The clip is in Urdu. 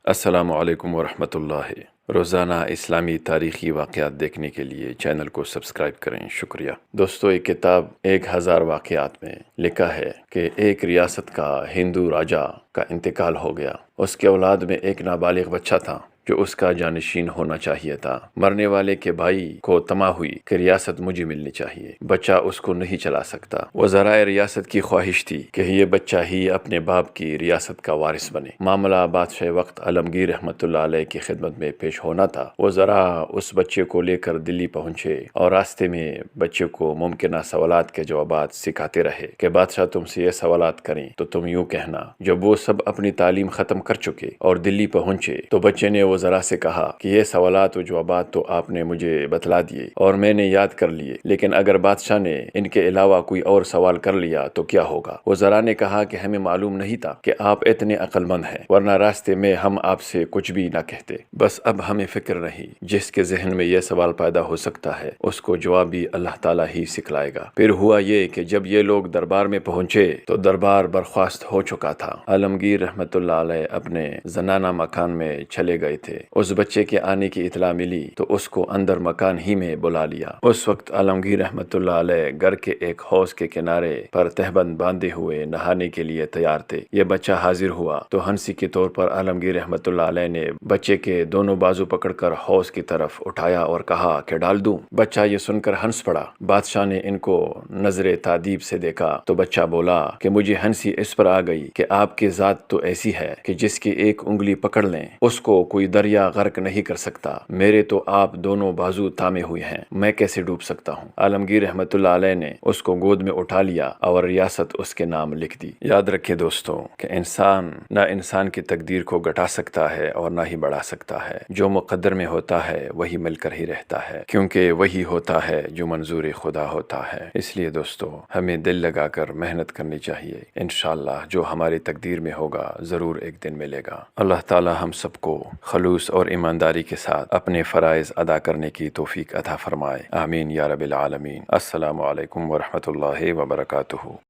السلام علیکم ورحمۃ اللہ۔ روزانہ اسلامی تاریخی واقعات دیکھنے کے لیے چینل کو سبسکرائب کریں، شکریہ دوستو۔ ایک کتاب 1000 واقعات میں لکھا ہے کہ ایک ریاست کا ہندو راجا کا انتقال ہو گیا۔ اس کے اولاد میں ایک نابالغ بچہ تھا جو اس کا جانشین ہونا چاہیے تھا۔ مرنے والے کے بھائی کو طمع ہوئی کہ ریاست مجھے ملنی چاہیے، بچہ اس کو نہیں چلا سکتا۔ وزرائے ریاست کی خواہش تھی کہ یہ بچہ ہی اپنے باپ کی ریاست کا وارث بنے۔ معاملہ بادشاہ وقت عالمگیر رحمۃ اللہ علیہ کی خدمت میں پیش ہونا تھا۔ وزراء اس بچے کو لے کر دلی پہنچے اور راستے میں بچے کو ممکنہ سوالات کے جوابات سکھاتے رہے کہ بادشاہ تم سے یہ سوالات کریں تو تم یوں کہنا۔ جب وہ سب اپنی تعلیم ختم کر چکے اور دلی پہنچے تو بچے نے وزراء سے کہا کہ یہ سوالات و جوابات تو آپ نے مجھے بتلا دیے اور میں نے یاد کر لیے، لیکن اگر بادشاہ نے ان کے علاوہ کوئی اور سوال کر لیا تو کیا ہوگا؟ وزراء نے کہا کہ ہمیں معلوم نہیں تھا کہ آپ اتنے عقل مند ہیں، ورنہ راستے میں ہم آپ سے کچھ بھی نہ کہتے۔ بس اب ہمیں فکر نہیں، جس کے ذہن میں یہ سوال پیدا ہو سکتا ہے اس کو جواب بھی اللہ تعالیٰ ہی سکھلائے گا۔ پھر ہوا یہ کہ جب یہ لوگ دربار میں پہنچے تو دربار برخاست ہو چکا تھا۔ عالمگیر رحمت اللہ علیہ اپنے زنانہ مکان میں چلے گئے تھے۔ اس بچے کے آنے کی اطلاع ملی تو اس کو اندر مکان ہی میں بلا لیا۔ اس وقت عالمگیر رحمت اللہ علیہ گھر کے ایک حوض کے کنارے پر تہبند باندھے ہوئے نہانے کے لیے تیار تھے۔ یہ بچہ حاضر ہوا تو ہنسی کے طور پر عالمگیر رحمت اللہ علیہ نے بچے کے دونوں بازو پکڑ کر حوض کی طرف اٹھایا اور کہا کہ ڈال دوں۔ بچہ یہ سن کر ہنس پڑا۔ بادشاہ نے ان کو نظر تعجب سے دیکھا تو بچہ بولا کہ مجھے ہنسی اس پر آ گئی کہ آپ کی ذات تو ایسی ہے کہ جس کی ایک انگلی پکڑ لیں اس کو کوئی دریا غرق نہیں کر سکتا۔ میرے تو آپ دونوں بازو تھامے ہوئے ہیں، میں کیسے ڈوب سکتا ہوں؟ عالمگیر رحمت اللہ علیہ نے اس کو گود میں اٹھا لیا اور ریاست اس کے نام لکھ دی۔ یاد رکھے دوستوں کہ انسان نہ انسان کی تقدیر کو گھٹا سکتا ہے اور نہ ہی بڑھا سکتا ہے۔ جو مقدر میں ہوتا ہے وہی مل کر ہی رہتا ہے، کیونکہ وہی ہوتا ہے جو منظور خدا ہوتا ہے۔ اس لیے دوستو ہمیں دل لگا کر محنت کرنی چاہیے۔ انشاءاللہ جو ہماری تقدیر میں ہوگا ضرور ایک دن ملے گا۔ اللہ تعالی ہم سب کو خلوص اور ایمانداری کے ساتھ اپنے فرائض ادا کرنے کی توفیق عطا فرمائے، آمین یا رب العالمین۔ السلام علیکم ورحمۃ اللہ وبرکاتہ۔